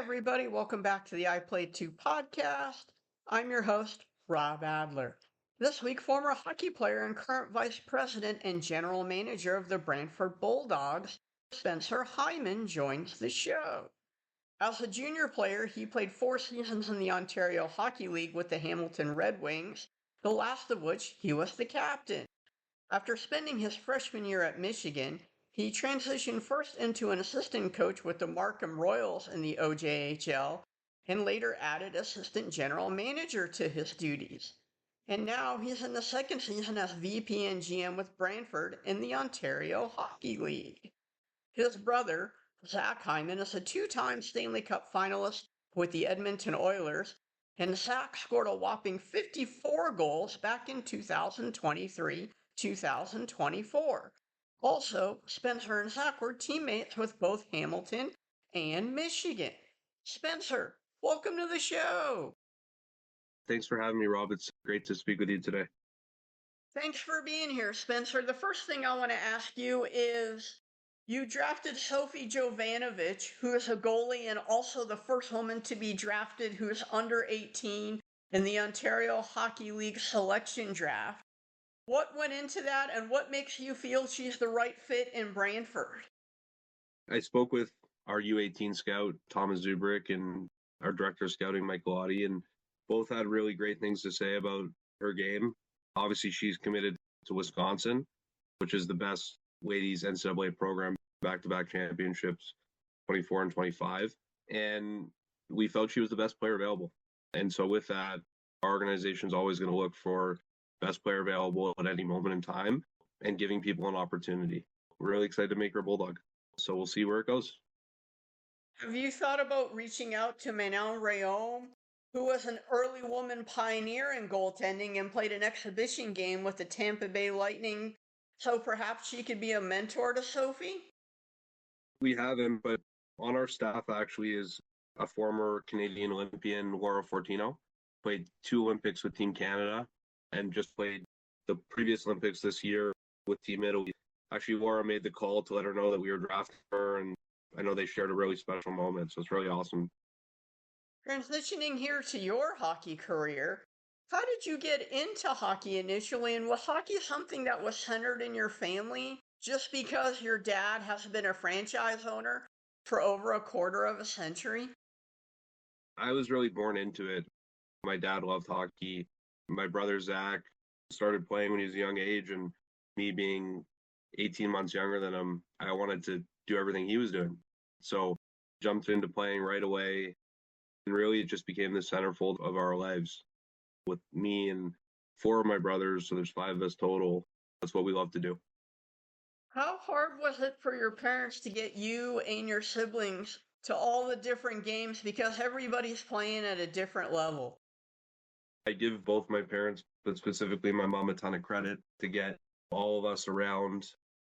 everybody. Welcome back to the I Played 2 podcast. I'm your host, Rob Adler. This week, former hockey player and current vice president and general manager of the Brantford Bulldogs, Spencer Hyman, joins the show. As a junior player, he played 4 seasons in the Ontario Hockey League with the Hamilton Red Wings, the last of which he was the captain. After spending his freshman year at Michigan, he transitioned first into an assistant coach with the Markham Royals in the OJHL, and later added assistant general manager to his duties. And now he's in the second season as VP and GM with Brantford in the Ontario Hockey League. His brother, Zach Hyman, is a 2-time Stanley Cup finalist with the Edmonton Oilers, and Zach scored a whopping 54 goals back in 2023-2024. Also, Spencer and Zach were teammates with both Hamilton and Michigan. Spencer, welcome to the show. Thanks for having me, Rob. It's great to speak with you today. Thanks for being here, Spencer. The first thing I want to ask you is, you drafted Sophie Jovanovic, who is a goalie and also the first woman to be drafted who is under 18 in the Ontario Hockey League selection draft. What went into that, and what makes you feel she's the right fit in Brantford? I spoke with our U18 scout, Thomas Zubrick, and our director of scouting, Mike Galati, and both had really great things to say about her game. Obviously, she's committed to Wisconsin, which is the best ladies NCAA program, back-to-back championships, 24 and 25. And we felt she was the best player available. And so with that, our organization is always going to look for best player available at any moment in time and giving people an opportunity. We're really excited to make her a Bulldog. So we'll see where it goes. Have you thought about reaching out to Manon Rayom, who was an early woman pioneer in goaltending and played an exhibition game with the Tampa Bay Lightning, so perhaps she could be a mentor to Sophie? We haven't, but on our staff actually is a former Canadian Olympian, Laura Fortino, played 2 Olympics with Team Canada and just played the previous Olympics this year with Team Italy. Actually, Laura made the call to let her know that we were drafting her, and I know they shared a really special moment, so it's really awesome. Transitioning here to your hockey career, how did you get into hockey initially, and was hockey something that was centered in your family just because your dad has been a franchise owner for over a quarter of a century? I was really born into it. My dad loved hockey. My brother, Zach, started playing when he was a young age, and me being 18 months younger than him, I wanted to do everything he was doing. So jumped into playing right away, and really it just became the centerfold of our lives. With me and 4 of my brothers, so there's 5 of us total, that's what we love to do. How hard was it for your parents to get you and your siblings to all the different games because everybody's playing at a different level? I give both my parents, but specifically my mom, a ton of credit to get all of us around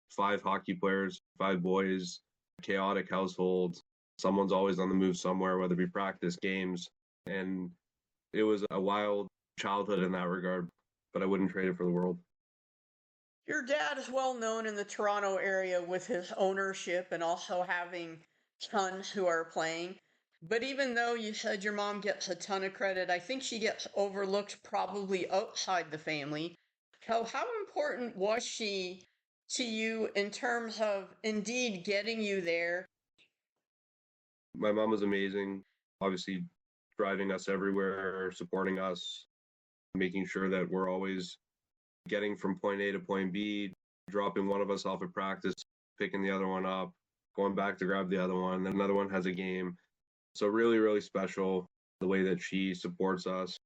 5 hockey players, 5 boys, chaotic household. Someone's always on the move somewhere, whether it be practice, games. And it was a wild childhood in that regard, but I wouldn't trade it for the world. Your dad is well known in the Toronto area with his ownership and also having sons who are playing. But even though you said your mom gets a ton of credit, I think she gets overlooked probably outside the family. So how important was she to you in terms of indeed getting you there? My mom was amazing, obviously driving us everywhere, supporting us, making sure that we're always getting from point A to point B, dropping one of us off at practice, picking the other one up, going back to grab the other one, then another one has a game. So really, really special the way that she supports us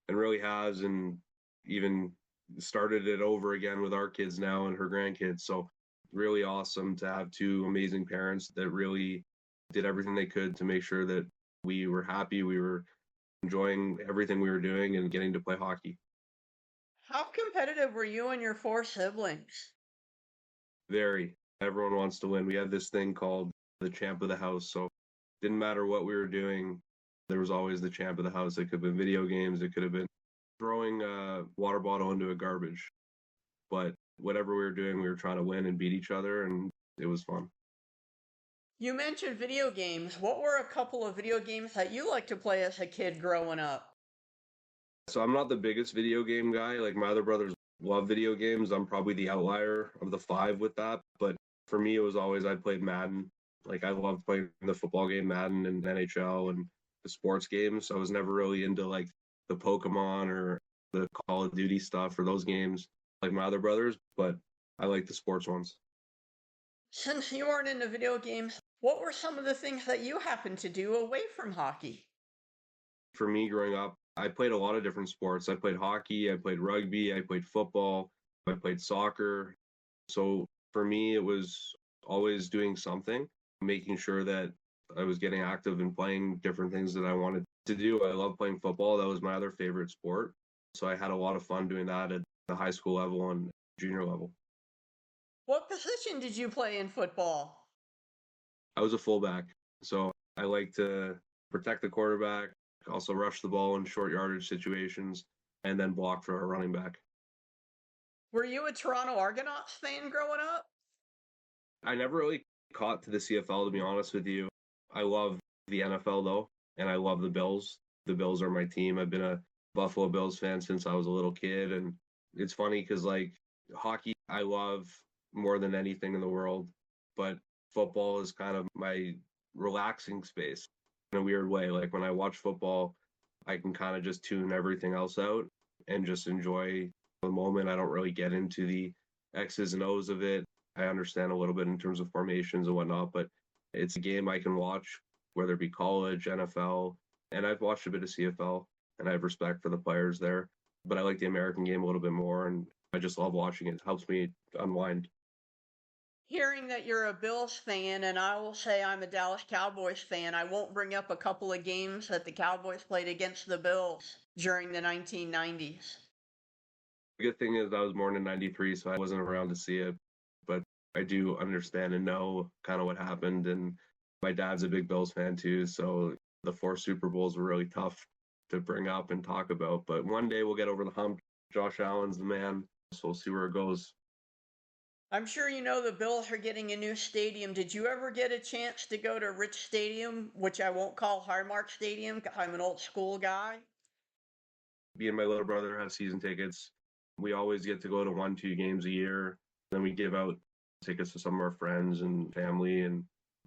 and really has, and even started it over again with our kids now and her grandkids. So really awesome to have 2 amazing parents that really did everything they could to make sure that we were happy, we were enjoying everything we were doing and getting to play hockey. How competitive were you and your 4 siblings? Very. Everyone wants to win. We had this thing called the champ of the house. So didn't matter what we were doing, there was always the champ of the house. It could have been video games. It could have been throwing a water bottle into a garbage. But whatever we were doing, we were trying to win and beat each other, and it was fun. You mentioned video games. What were a couple of video games that you liked to play as a kid growing up? So I'm not the biggest video game guy. Like my other brothers love video games. I'm probably the outlier of the five with that. But for me, it was always I played Madden. Like I loved playing the football game Madden and NHL and the sports games. I was never really into like the Pokemon or the Call of Duty stuff or those games like my other brothers. But I like the sports ones. Since you weren't into video games, what were some of the things that you happened to do away from hockey? For me growing up, I played a lot of different sports. I played hockey, I played rugby, I played football, I played soccer. So for me, it was always doing something, making sure that I was getting active and playing different things that I wanted to do. I love playing football. That was my other favorite sport. So I had a lot of fun doing that at the high school level and junior level. What position did you play in football? I was a fullback. So I like to protect the quarterback, also rush the ball in short yardage situations, and then block for a running back. Were you a Toronto Argonauts fan growing up? I never really caught to the CFL, to be honest with you. I love the NFL, though, and I love the Bills. The Bills are my team. I've been a Buffalo Bills fan since I was a little kid. And it's funny because, like, hockey, I love more than anything in the world. But football is kind of my relaxing space in a weird way. Like, when I watch football, I can kind of just tune everything else out and just enjoy the moment. I don't really get into the X's and O's of it. I understand a little bit in terms of formations and whatnot, but it's a game I can watch, whether it be college, NFL, and I've watched a bit of CFL, and I have respect for the players there. But I like the American game a little bit more, and I just love watching it. It helps me unwind. Hearing that you're a Bills fan, and I will say I'm a Dallas Cowboys fan, I won't bring up a couple of games that the Cowboys played against the Bills during the 1990s. The good thing is I was born in '93, so I wasn't around to see it, but I do understand and know kind of what happened. And my dad's a big Bills fan too, so the four Super Bowls were really tough to bring up and talk about. But one day we'll get over the hump. Josh Allen's the man, so we'll see where it goes. I'm sure you know the Bills are getting a new stadium. Did you ever get a chance to go to Rich Stadium, which I won't call Highmark Stadium 'cause I'm an old school guy? Me and my little brother have season tickets. We always get to go to 1, 2 games a year. Then we give out tickets to some of our friends and family, and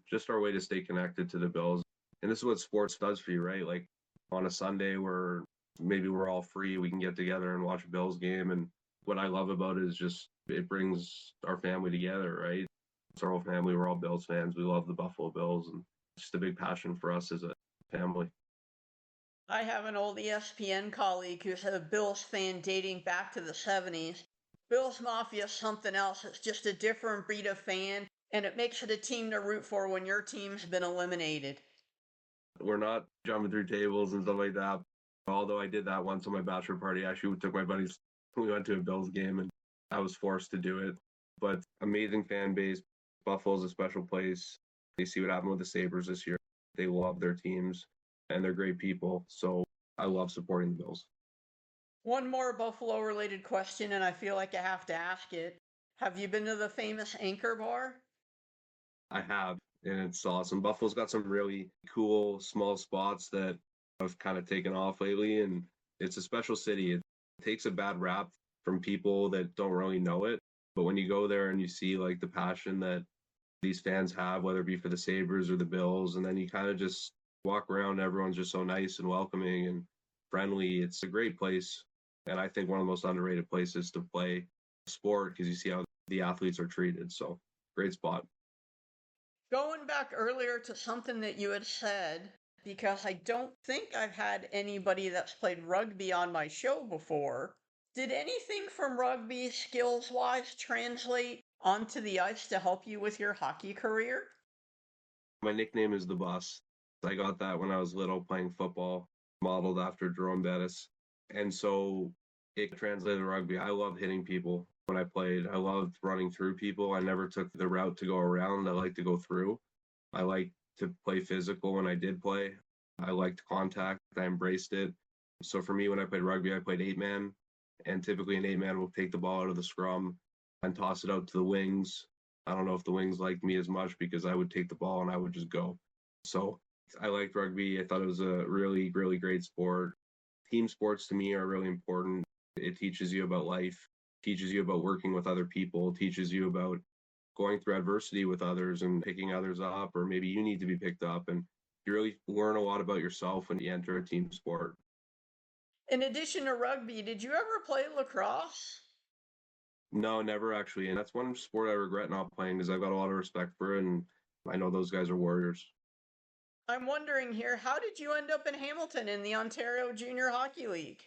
just our way to stay connected to the Bills. And this is what sports does for you, right? Like on a Sunday where maybe we're all free, we can get together and watch a Bills game. And what I love about it is just it brings our family together, right? It's our whole family. We're all Bills fans. We love the Buffalo Bills, and it's just a big passion for us as a family. I have an old ESPN colleague who's a Bills fan dating back to the 70s. Bills Mafia is something else. It's just a different breed of fan, and it makes it a team to root for when your team's been eliminated. We're not jumping through tables and stuff like that. Although I did that once on my bachelor party. Actually, we took my buddies. We went to a Bills game, and I was forced to do it. But amazing fan base. Buffalo's a special place. They see what happened with the Sabres this year. They love their teams, and they're great people. So I love supporting the Bills. One more Buffalo related question, and I feel like I have to ask it. Have you been to the famous Anchor Bar? I have, and it's awesome. Buffalo's got some really cool small spots that have kind of taken off lately, and it's a special city. It takes a bad rap from people that don't really know it, but when you go there and you see like the passion that these fans have, whether it be for the Sabres or the Bills, and then you kind of just walk around, everyone's just so nice and welcoming and friendly. It's a great place, and I think one of the most underrated places to play sport because you see how the athletes are treated. So great spot. Going back earlier to something that you had said, because I don't think I've had anybody that's played rugby on my show before, did anything from rugby skills wise translate onto the ice to help you with your hockey career? My nickname is the Bus. I got that when I was little playing football, modeled after Jerome Bettis. And so it translated to rugby. I love hitting people when I played. I loved running through people. I never took the route to go around. I like to go through. I like to play physical when I did play. I liked contact. I embraced it. So for me, when I played rugby, I played 8-man. And typically an 8-man will take the ball out of the scrum and toss it out to the wings. I don't know if the Wings liked me as much because I would take the ball and I would just go. So I liked rugby. I thought it was a really, really great sport. Team sports to me are really important. It teaches you about life, teaches you about working with other people, teaches you about going through adversity with others and picking others up, or maybe you need to be picked up. And you really learn a lot about yourself when you enter a team sport. In addition to rugby, did you ever play lacrosse? No, never actually. And that's one sport I regret not playing because I've got a lot of respect for it. And I know those guys are warriors. I'm wondering here, how did you end up in Hamilton in the Ontario Junior Hockey League?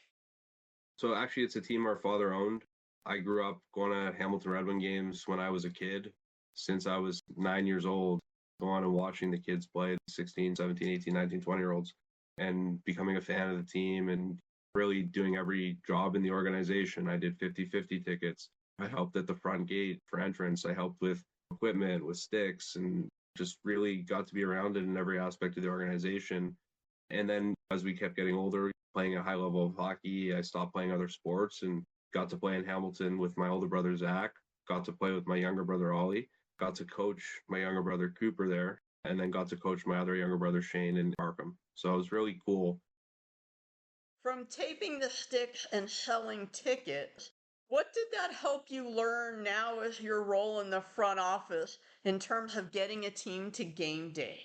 So actually, it's a team our father owned. I grew up going to Hamilton Red Wing games when I was a kid. Since I was 9 years old, going and watching the kids play, 16, 17, 18, 19, 20-year-olds, and becoming a fan of the team and really doing every job in the organization. I did 50-50 tickets. I helped at the front gate for entrance. I helped with equipment, with sticks, and just really got to be around it in every aspect of the organization. And then as we kept getting older, playing a high level of hockey, I stopped playing other sports and got to play in Hamilton with my older brother, Zach, got to play with my younger brother, Ollie, got to coach my younger brother, Cooper, there, and then got to coach my other younger brother, Shane, in Markham. So it was really cool. From taping the sticks and selling tickets, what did that help you learn now as your role in the front office in terms of getting a team to game day?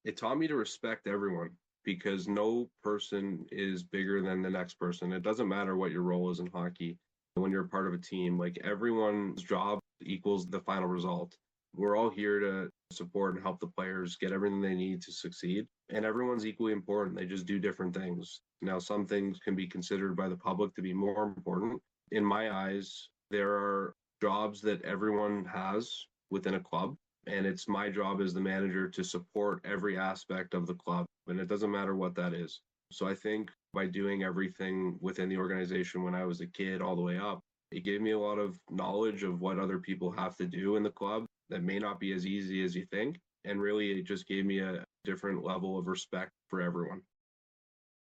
It taught me to respect everyone because no person is bigger than the next person. It doesn't matter what your role is in hockey. When you're a part of a team, like everyone's job equals the final result. We're all here to support and help the players get everything they need to succeed. And everyone's equally important. They just do different things. Now, some things can be considered by the public to be more important. In my eyes, there are jobs that everyone has within a club, and it's my job as the manager to support every aspect of the club, and it doesn't matter what that is. So I think by doing everything within the organization when I was a kid all the way up, it gave me a lot of knowledge of what other people have to do in the club that may not be as easy as you think, and really it just gave me a different level of respect for everyone.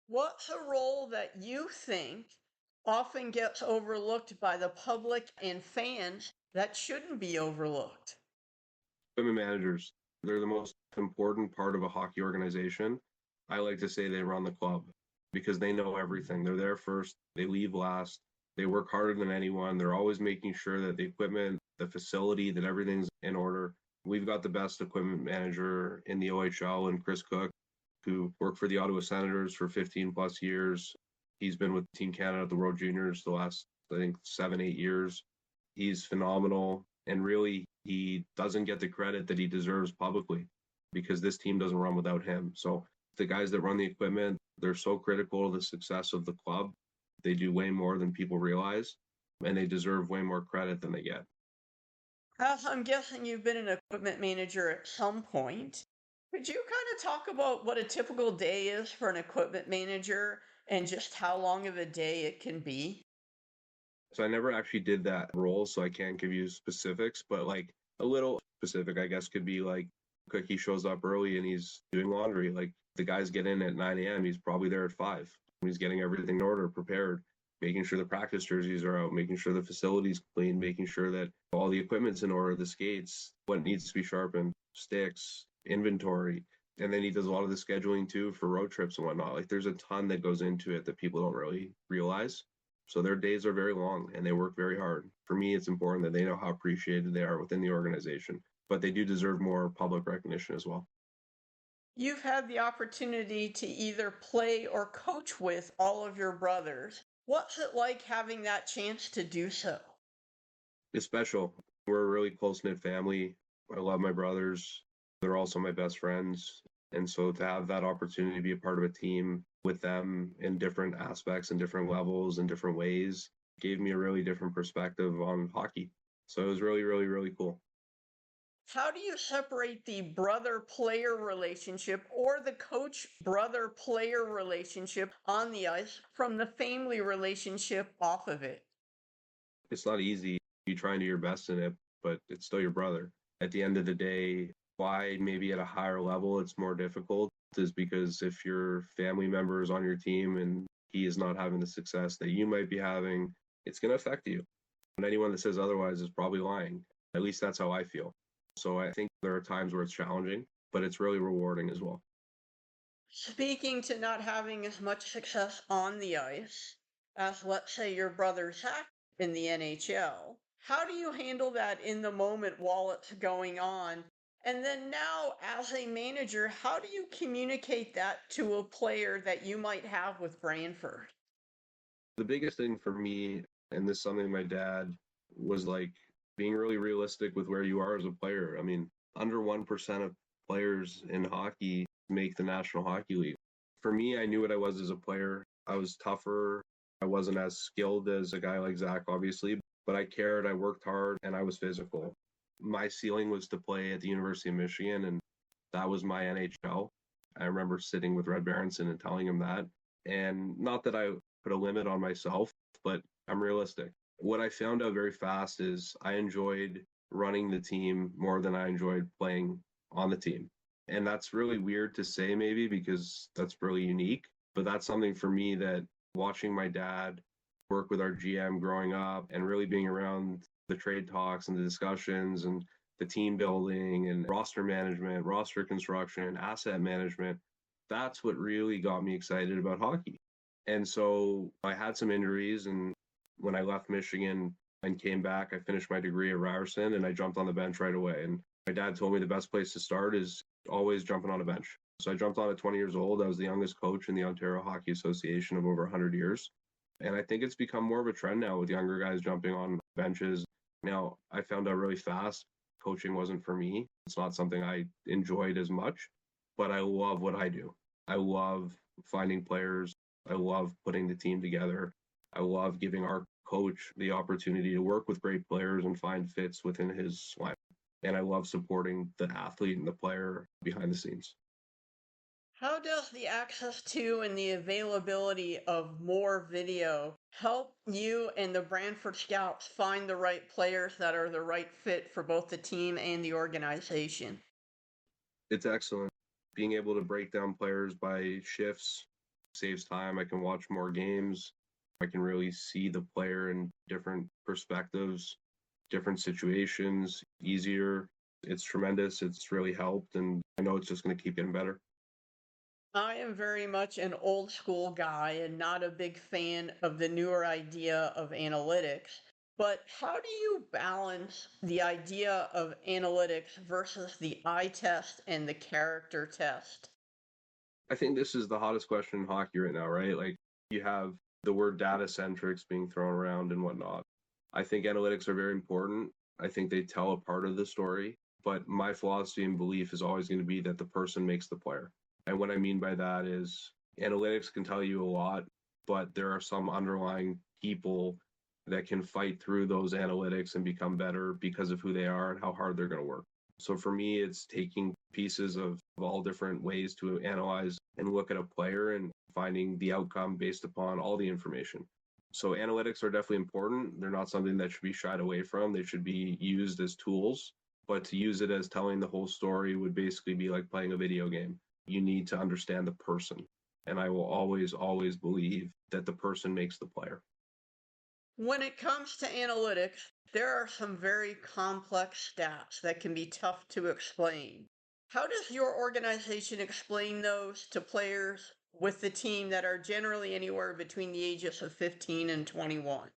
What's a role that you think often gets overlooked by the public and fans that shouldn't be overlooked? Women managers, they're the most important part of a hockey organization. I like to say they run the club because they know everything. They're there first, they leave last, they work harder than anyone. They're always making sure that the equipment, the facility, that everything's in order. We've got the best equipment manager in the OHL, and Chris Cook, who worked for the Ottawa Senators for 15 plus years. He's been with Team Canada at the World Juniors the last, I think, 7-8 years. He's phenomenal. And really, he doesn't get the credit that he deserves publicly because this team doesn't run without him. So the guys that run the equipment, they're so critical to the success of the club. They do way more than people realize, and they deserve way more credit than they get. As I'm guessing you've been an equipment manager at some point, could you kind of talk about what a typical day is for an equipment manager and just how long of a day it can be? So I never actually did that role, so I can't give you specifics, but like a little specific, I guess, could be like he shows up early and he's doing laundry. Like the guys get in at 9 a.m., he's probably there at 5. He's getting everything in order, prepared, making sure the practice jerseys are out, making sure the facility's clean, making sure that all the equipment's in order, the skates, what needs to be sharpened, sticks, inventory. And then he does a lot of the scheduling too for road trips and whatnot. Like there's a ton that goes into it that people don't really realize. So their days are very long and they work very hard. For me, it's important that they know how appreciated they are within the organization, but they do deserve more public recognition as well. You've had the opportunity to either play or coach with all of your brothers. What's it like having that chance to do so? It's special. We're a really close-knit family. I love my brothers. They're also my best friends. And so to have that opportunity to be a part of a team with them in different aspects and different levels and different ways gave me a really different perspective on hockey. So it was really, really, really cool. How do you separate the brother-player relationship or the coach-brother-player relationship on the ice from the family relationship off of it? It's not easy. You try and do your best in it, but it's still your brother. At the end of the day, why maybe at a higher level it's more difficult is because if your family member is on your team and he is not having the success that you might be having, it's going to affect you. And anyone that says otherwise is probably lying. At least that's how I feel. So I think there are times where it's challenging, but it's really rewarding as well. Speaking to not having as much success on the ice as, let's say, your brother Zach in the NHL, how do you handle that in the moment while it's going on? And then now, as a manager, how do you communicate that to a player that you might have with Brantford? The biggest thing for me, and this is something my dad was like, being really realistic with where you are as a player. I mean, under 1% of players in hockey make the National Hockey League. For me, I knew what I was as a player. I was tougher. I wasn't as skilled as a guy like Zach, obviously, but I cared. I worked hard and I was physical. My ceiling was to play at the University of Michigan, and that was my NHL. I remember sitting with Red Berenson and telling him that. And not that I put a limit on myself, but I'm realistic. What I found out very fast is I enjoyed running the team more than I enjoyed playing on the team. And that's really weird to say, maybe, because that's really unique. But that's something for me that watching my dad work with our GM growing up and really being around the trade talks and the discussions and the team building and roster management, roster construction, asset management, that's what really got me excited about hockey. And so I had some injuries, and when I left Michigan and came back, I finished my degree at Ryerson and I jumped on the bench right away. And my dad told me the best place to start is always jumping on a bench. So I jumped on at 20 years old. I was the youngest coach in the Ontario Hockey Association of over 100 years. And I think it's become more of a trend now with younger guys jumping on benches. Now, I found out really fast coaching wasn't for me. It's not something I enjoyed as much, but I love what I do. I love finding players. I love putting the team together. I love giving our coach the opportunity to work with great players and find fits within his line. And I love supporting the athlete and the player behind the scenes. How does the access to and the availability of more video help you and the Brantford Scouts find the right players that are the right fit for both the team and the organization? It's excellent. Being able to break down players by shifts saves time. I can watch more games. I can really see the player in different perspectives, different situations, easier. It's tremendous. It's really helped, and I know it's just going to keep getting better. I am very much an old school guy and not a big fan of the newer idea of analytics. But how do you balance the idea of analytics versus the eye test and the character test? I think this is the hottest question in hockey right now, right? Like, you have the word data centrics being thrown around and whatnot. I think analytics are very important. I think they tell a part of the story, but my philosophy and belief is always going to be that the person makes the player. And what I mean by that is analytics can tell you a lot, but there are some underlying people that can fight through those analytics and become better because of who they are and how hard they're going to work. So for me, it's taking pieces of all different ways to analyze and look at a player and finding the outcome based upon all the information. So analytics are definitely important. They're not something that should be shied away from. They should be used as tools, but to use it as telling the whole story would basically be like playing a video game. You need to understand the person. And I will always, always believe that the person makes the player. When it comes to analytics, there are some very complex stats that can be tough to explain. How does your organization explain those to players with the team that are generally anywhere between the ages of 15 and 21?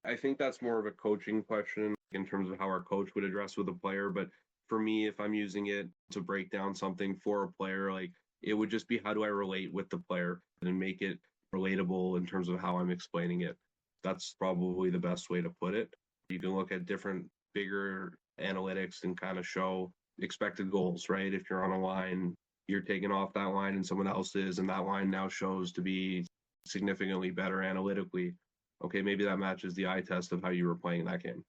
I think that's more of a coaching question in terms of how our coach would address with a player. But for me, if I'm using it to break down something for a player, like, it would just be how do I relate with the player and make it relatable in terms of how I'm explaining it. That's probably the best way to put it. You can look at different bigger analytics and kind of show expected goals, right? If you're on a line, you're taking off that line and someone else is, and that line now shows to be significantly better analytically. Okay, maybe that matches the eye test of how you were playing that game.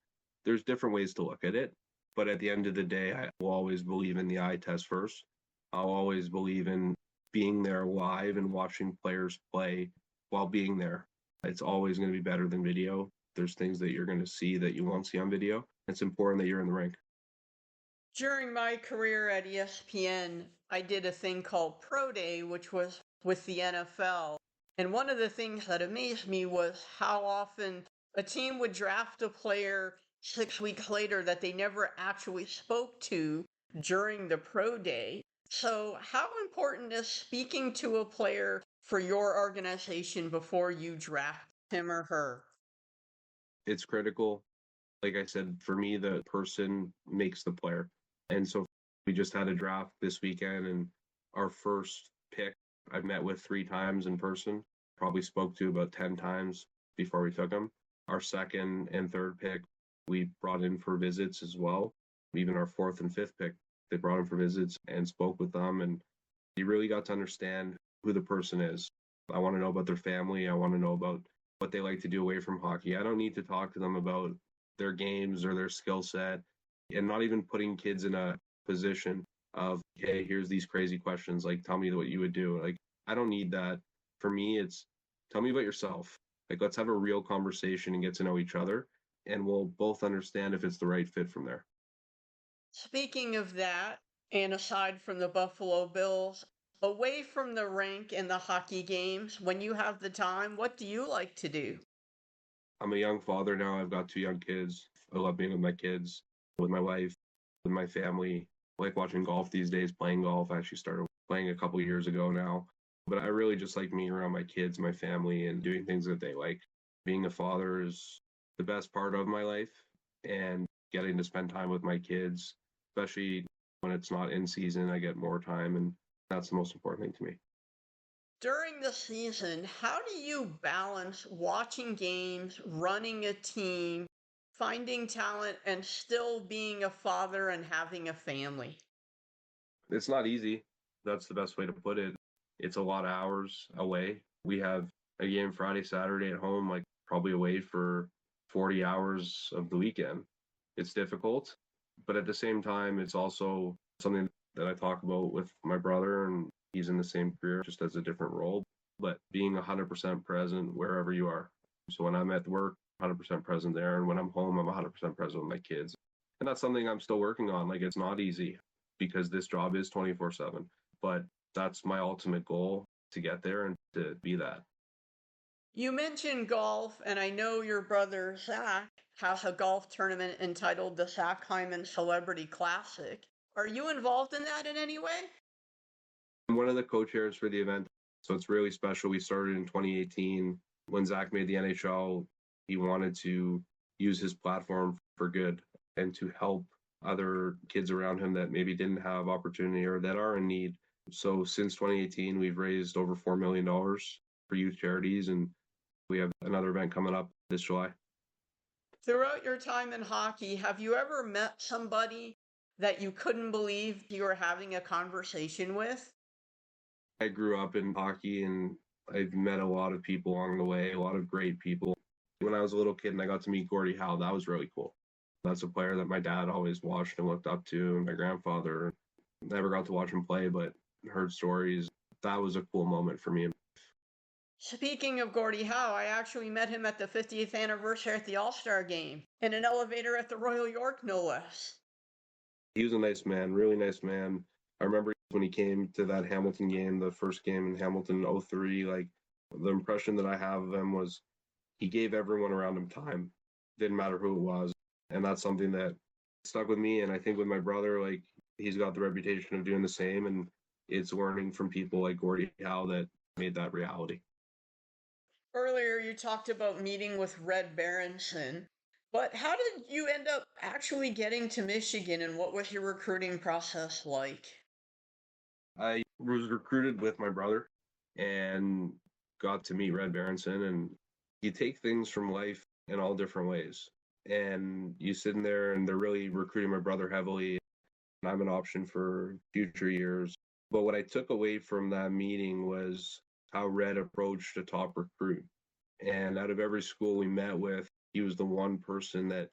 There's different ways to look at it, but at the end of the day, I will always believe in the eye test first. I'll always believe in being there live and watching players play while being there. It's always going to be better than video. There's things that you're going to see that you won't see on video. It's important that you're in the rink. During my career at ESPN, I did a thing called Pro Day, which was with the NFL. And one of the things that amazed me was how often a team would draft a player 6 weeks later that they never actually spoke to during the pro day. So, how important is speaking to a player for your organization before you draft him or her? It's critical. Like I said, for me, the person makes the player. And so we just had a draft this weekend, and our first pick I've met with 3 times in person, probably spoke to about 10 times before we took him. Our second and third pick, we brought in for visits as well. Even our fourth and fifth pick, they brought in for visits and spoke with them. And you really got to understand who the person is. I want to know about their family. I want to know about what they like to do away from hockey. I don't need to talk to them about their games or their skill set, and not even putting kids in a position of, hey, here's these crazy questions. Like, tell me what you would do. Like, I don't need that. For me, it's tell me about yourself. Like, let's have a real conversation and get to know each other, and we'll both understand if it's the right fit from there. Speaking of that, and aside from the Buffalo Bills, away from the rink and the hockey games, when you have the time, what do you like to do? I'm a young father now. I've got 2 young kids. I love being with my kids, with my wife, with my family. I like watching golf these days, playing golf. I actually started playing a couple years ago now. But I really just like being around my kids, my family, and doing things that they like. Being a father is the best part of my life, and getting to spend time with my kids, especially when it's not in season, I get more time, and that's the most important thing to me. During the season, how do you balance watching games, running a team, finding talent, and still being a father and having a family? It's not easy. That's the best way to put it. It's a lot of hours away. We have a game Friday, Saturday at home, like probably away for 40 hours of the weekend. It's difficult, but at the same time, it's also something that I talk about with my brother, and he's in the same career, just as a different role, but being 100% present wherever you are. So when I'm at work, 100% present there. And when I'm home, I'm 100% present with my kids. And that's something I'm still working on. Like, it's not easy because this job is 24/7, but that's my ultimate goal, to get there and to be that. You mentioned golf, and I know your brother Zach has a golf tournament entitled the Zach Hyman Celebrity Classic. Are you involved in that in any way? I'm one of the co-chairs for the event, so it's really special. We started in 2018 when Zach made the NHL. He wanted to use his platform for good and to help other kids around him that maybe didn't have opportunity or that are in need. So since 2018, we've raised over $4 million for youth charities, and we have another event coming up this July. Throughout your time in hockey, have you ever met somebody that you couldn't believe you were having a conversation with? I grew up in hockey, and I've met a lot of people along the way, a lot of great people. When I was a little kid and I got to meet Gordie Howe, that was really cool. That's a player that my dad always watched and looked up to, and my grandfather. Never got to watch him play, but heard stories. That was a cool moment for me. Speaking of Gordie Howe, I actually met him at the 50th anniversary at the All-Star game in an elevator at the Royal York, no less. He was a nice man, really nice man. I remember when he came to that Hamilton game, the first game in Hamilton 03, like, the impression that I have of him was he gave everyone around him time. Didn't matter who it was. And that's something that stuck with me. And I think with my brother, like, he's got the reputation of doing the same. And it's learning from people like Gordie Howe that made that reality. Earlier, you talked about meeting with Red Berenson, but how did you end up actually getting to Michigan, and what was your recruiting process like? I was recruited with my brother and got to meet Red Berenson. And you take things from life in all different ways. And you sit in there, and they're really recruiting my brother heavily. And I'm an option for future years. But what I took away from that meeting was how Red approached a top recruit. And out of every school we met with, he was the one person that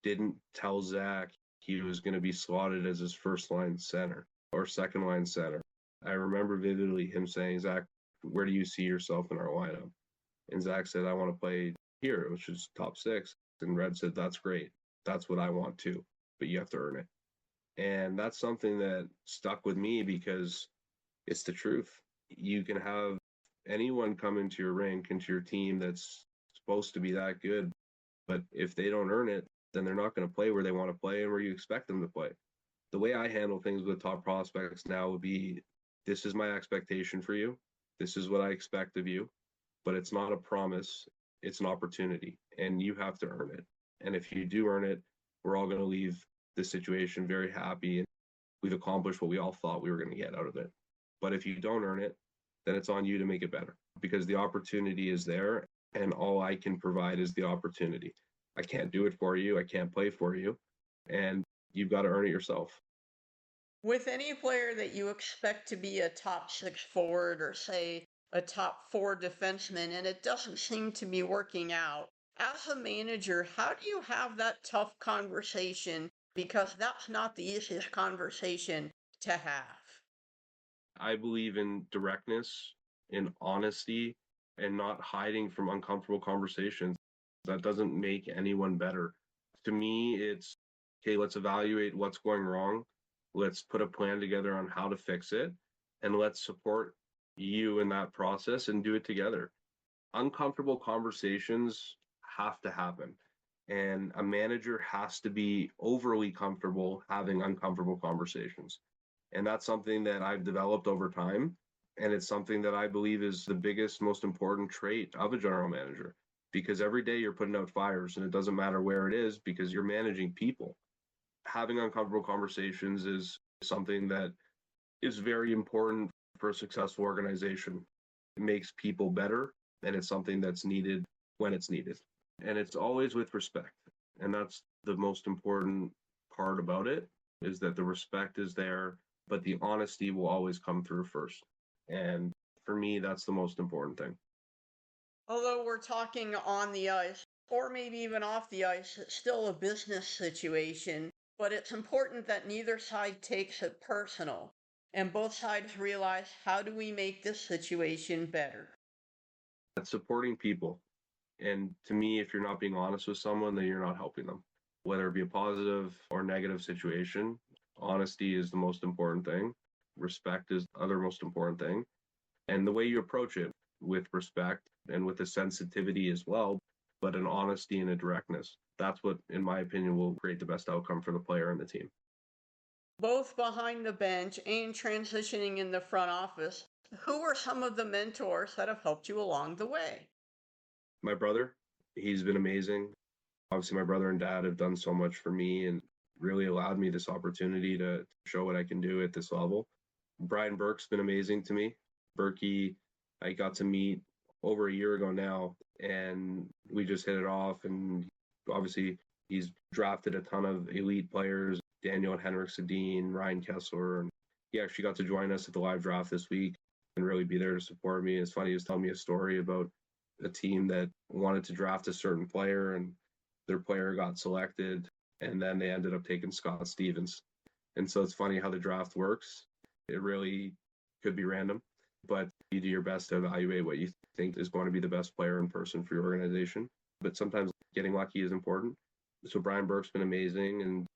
didn't tell Zach he was going to be slotted as his first line center or second line center. I remember vividly him saying, Zach, where do you see yourself in our lineup? And Zach said, I want to play here, which is top 6. And Red said, that's great. That's what I want too, but you have to earn it. And that's something that stuck with me because it's the truth. You can have anyone come into your rink, into your team that's supposed to be that good, but if they don't earn it, then they're not going to play where they want to play and where you expect them to play. The way I handle things with top prospects now would be, this is my expectation for you. This is what I expect of you, but it's not a promise. It's an opportunity, and you have to earn it. And if you do earn it, we're all going to leave this situation very happy, and we've accomplished what we all thought we were going to get out of it. But if you don't earn it, then it's on you to make it better, because the opportunity is there, and all I can provide is the opportunity. I can't do it for you. I can't play for you, and you've got to earn it yourself. With any player that you expect to be a top six forward or, say, a top four defenseman, and it doesn't seem to be working out, as a manager, how do you have that tough conversation? Because that's not the easiest conversation to have. I believe in directness, in honesty, and not hiding from uncomfortable conversations. That doesn't make anyone better. To me, it's, okay, let's evaluate what's going wrong. Let's put a plan together on how to fix it, and let's support you in that process and do it together. Uncomfortable conversations have to happen, and a manager has to be overly comfortable having uncomfortable conversations. And that's something that I've developed over time. And it's something that I believe is the biggest, most important trait of a general manager, because every day you're putting out fires, and it doesn't matter where it is, because you're managing people. Having uncomfortable conversations is something that is very important for a successful organization. It makes people better, and it's something that's needed when it's needed. And it's always with respect. And that's the most important part about it, is that the respect is there, but the honesty will always come through first. And for me, that's the most important thing. Although we're talking on the ice, or maybe even off the ice, it's still a business situation, but it's important that neither side takes it personal, and both sides realize, how do we make this situation better? That's supporting people. And to me, if you're not being honest with someone, then you're not helping them. Whether it be a positive or negative situation, honesty is the most important thing. Respect is the other most important thing. And the way you approach it, with respect and with a sensitivity as well, but an honesty and a directness. That's what, in my opinion, will create the best outcome for the player and the team. Both behind the bench and transitioning in the front office, who are some of the mentors that have helped you along the way? My brother, he's been amazing. Obviously, my brother and dad have done so much for me and really allowed me this opportunity to show what I can do at this level. Brian Burke's been amazing to me. Burkey, I got to meet over a year ago now, and we just hit it off. And obviously, he's drafted a ton of elite players, Daniel and Henrik Sedin, Ryan Kessler. And he actually got to join us at the live draft this week and really be there to support me. It's funny, he was telling me a story about a team that wanted to draft a certain player, and their player got selected, and then they ended up taking Scott Stevens. And so it's funny how the draft works. It really could be random, but you do your best to evaluate what you think is going to be the best player in person for your organization. But sometimes getting lucky is important. So Brian Burke's been amazing, and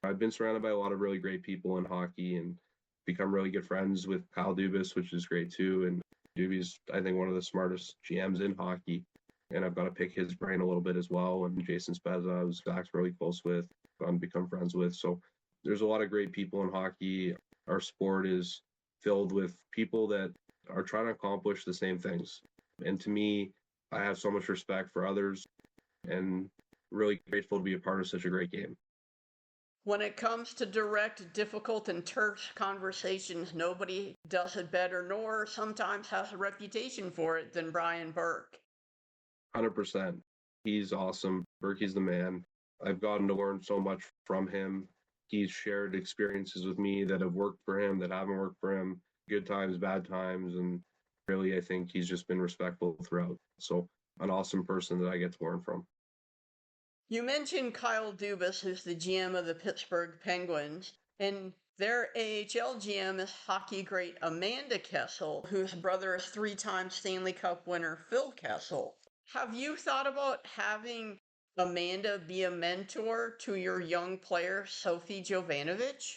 I've been surrounded by a lot of really great people in hockey and become really good friends with Kyle Dubas, which is great too. And Dubas, I think, one of the smartest GMs in hockey. And I've got to pick his brain a little bit as well. And Jason Spezza, who Zach's really close with, I've become friends with. So there's a lot of great people in hockey. Our sport is filled with people that are trying to accomplish the same things. And to me, I have so much respect for others and really grateful to be a part of such a great game. When it comes to direct, difficult, and terse conversations, nobody does it better, nor sometimes has a reputation for it, than Brian Burke. 100%. He's awesome. Berkey's the man. I've gotten to learn so much from him. He's shared experiences with me that have worked for him, that haven't worked for him, good times, bad times. And really, I think he's just been respectful throughout. So an awesome person that I get to learn from. You mentioned Kyle Dubas, who's the GM of the Pittsburgh Penguins, and their AHL GM is hockey great Amanda Kessel, whose brother is three-time Stanley Cup winner Phil Kessel. Have you thought about having Amanda be a mentor to your young player, Sophie Jovanovic?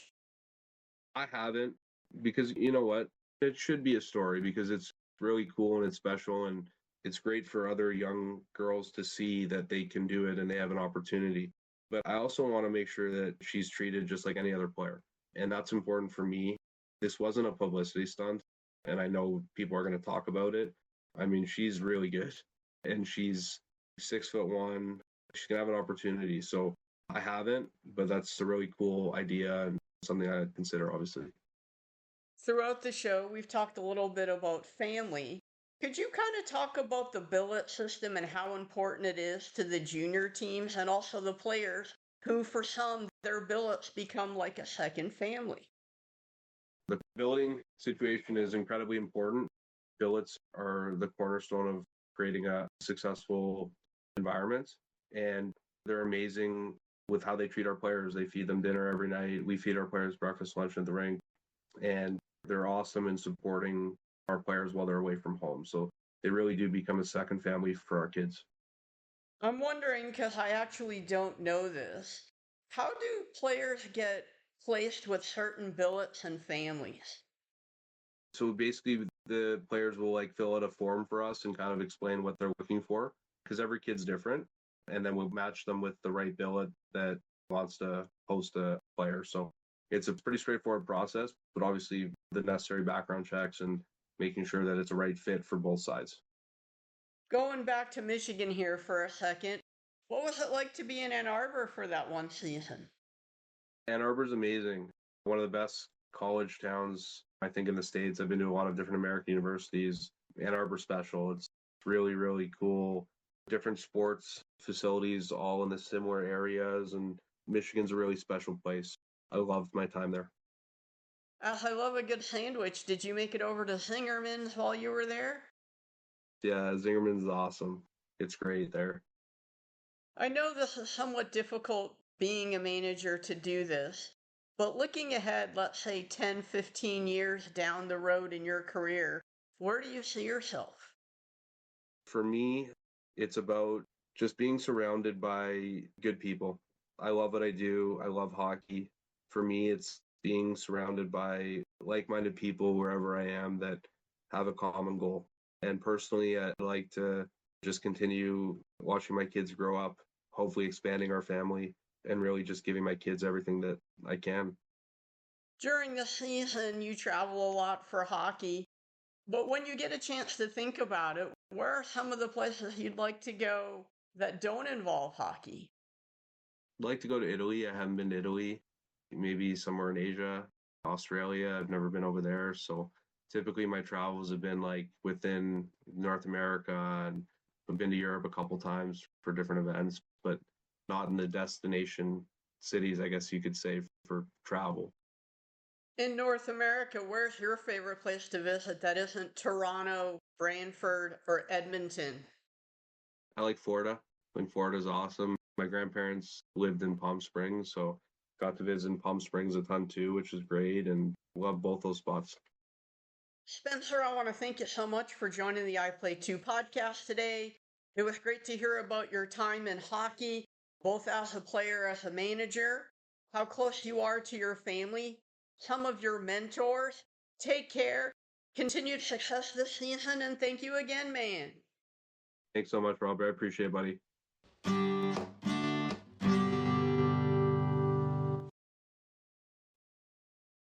I haven't, because you know what? It should be a story, because it's really cool and it's special, and it's great for other young girls to see that they can do it and they have an opportunity. but I also want to make sure that she's treated just like any other player. And that's important for me. This wasn't a publicity stunt, and I know people are going to talk about it. I mean, she's really good, and she's 6'1". She can have an opportunity. So I haven't, but that's a really cool idea and something I'd consider, obviously. Throughout the show, we've talked a little bit about family. Could you kind of talk about the billet system and how important it is to the junior teams and also the players who, for some, their billets become like a second family? The billeting situation is incredibly important. Billets are the cornerstone of creating a successful environment, and they're amazing with how they treat our players. They feed them dinner every night. We feed our players breakfast, lunch at the rink, and they're awesome in supporting our players while they're away from home. So they really do become a second family for our kids. I'm wondering, because I actually don't know this, how do players get placed with certain billets and families? So basically, the players will like fill out a form for us and kind of explain what they're looking for because every kid's different. And then we'll match them with the right billet that wants to host a player. So it's a pretty straightforward process, but obviously the necessary background checks and making sure that it's a right fit for both sides. Going back to Michigan here for a second, what was it like to be in Ann Arbor for that one season? Ann Arbor's amazing. One of the best college towns, I think, in the States. I've been to a lot of different American universities. Ann Arbor special. It's really, really cool. Different sports facilities all in the similar areas, and Michigan's a really special place. I loved my time there. As I love a good sandwich, did you make it over to Zingerman's while you were there? Yeah, Zingerman's awesome. It's great there. I know this is somewhat difficult being a manager to do this, but looking ahead, let's say 10, 15 years down the road in your career, where do you see yourself? For me, it's about just being surrounded by good people. I love what I do. I love hockey. For me, it's being surrounded by like-minded people wherever I am that have a common goal. And personally, I'd like to just continue watching my kids grow up, hopefully expanding our family, and really just giving my kids everything that I can. During the season, you travel a lot for hockey, but when you get a chance to think about it, where are some of the places you'd like to go that don't involve hockey? I'd like to go to Italy. I haven't been to Italy. Maybe somewhere in Asia, Australia. I've never been over there. So typically my travels have been like within North America, and I've been to Europe a couple times for different events, but not in the destination cities, I guess you could say, for travel. In North America, where's your favorite place to visit that isn't Toronto, Brantford, or Edmonton? I like Florida. I think Florida's awesome. My grandparents lived in Palm Springs, so got to visit in Palm Springs a ton too, which is great, and love both those spots. Spencer, I want to thank you so much for joining the I Play 2 podcast today. It was great to hear about your time in hockey, both as a player, as a manager, how close you are to your family, some of your mentors. Take care, continued success this season, and thank you again, man. Thanks so much, Robert. I appreciate it, buddy.